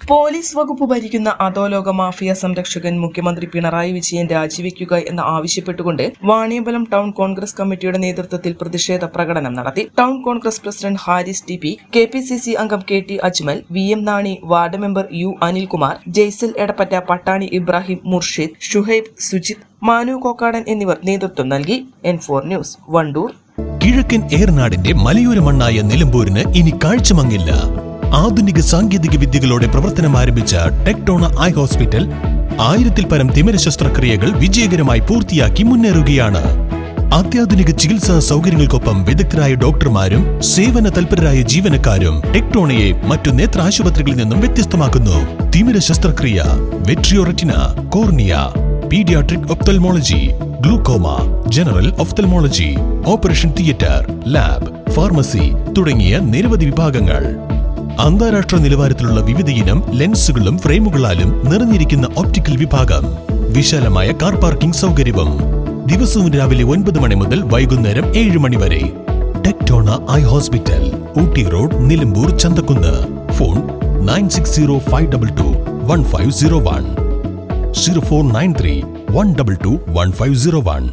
Police വകുപ്പ് ഭരിക്കുന്ന അധോലോക മാഫിയ സംരക്ഷകൻ മുഖ്യമന്ത്രി പിണറായി വിജയൻ രാജിവെക്കുക എന്ന് ആവശ്യപ്പെട്ടുകൊണ്ട് വാണിയമ്പലം ടൗൺ കോൺഗ്രസ് കമ്മിറ്റിയുടെ നേതൃത്വത്തിൽ പ്രതിഷേധ പ്രകടനം നടത്തി. Town Congress president Haris TP, KPCC അംഗം KT Ajmal, VM Nani, ward member U Anilkumar, Jaisal Edappatta, Pattani Ibrahim, Murshid, Shuhaib, Sujith, Manu Kokkadan എന്നിവർ നേതൃത്വം നൽകി. N4 news, Wandoor. കിഴക്കൻ ഏറനാടിന്റെ മലയോര മണ്ണായ നിലമ്പൂരിന് ഇനി കാഴ്ചമങ്ങില്ല. ആധുനിക സാങ്കേതിക വിദ്യകളോടെ പ്രവർത്തനം ആരംഭിച്ച ടെക്ടോണ ഐ ഹോസ്പിറ്റൽ 1000-ൽ പരം തിമിര ശസ്ത്രക്രിയകൾ വിജയകരമായി പൂർത്തിയാക്കി മുന്നേറുകയാണ്. അത്യാധുനിക ചികിത്സാ സൗകര്യങ്ങൾക്കൊപ്പം വിദഗ്ധരായ ഡോക്ടർമാരും സേവന തൽപരരായ ജീവനക്കാരും ടെക്ടോണയെ മറ്റു നേത്ര ആശുപത്രികളിൽ നിന്നും വ്യത്യസ്തമാക്കുന്നു. തിമിര ശസ്ത്രക്രിയ, vitreoretina, cornea, paediatric ophthalmology, glaucoma, general ophthalmology, operation theatre, lab, pharmacy തുടങ്ങിയ നിരവധി വിഭാഗങ്ങൾ. അന്താരാഷ്ട്ര നിലവാരത്തിലുള്ള വിവിധയിനം ലെൻസുകളും ഫ്രെയിമുകളാലും നിറഞ്ഞിരിക്കുന്ന ഒപ്റ്റിക്കൽ വിഭാഗം, വിശാലമായ കാർ പാർക്കിംഗ് സൗകര്യവും. ദിവസവും രാവിലെ 9 മണി മുതൽ വൈകുന്നേരം 7 മണി വരെ. Tectona eye hospital, Ooty road, Nilambur, Chanthakkunnu. Phone 9605221501, 0493 122 1501.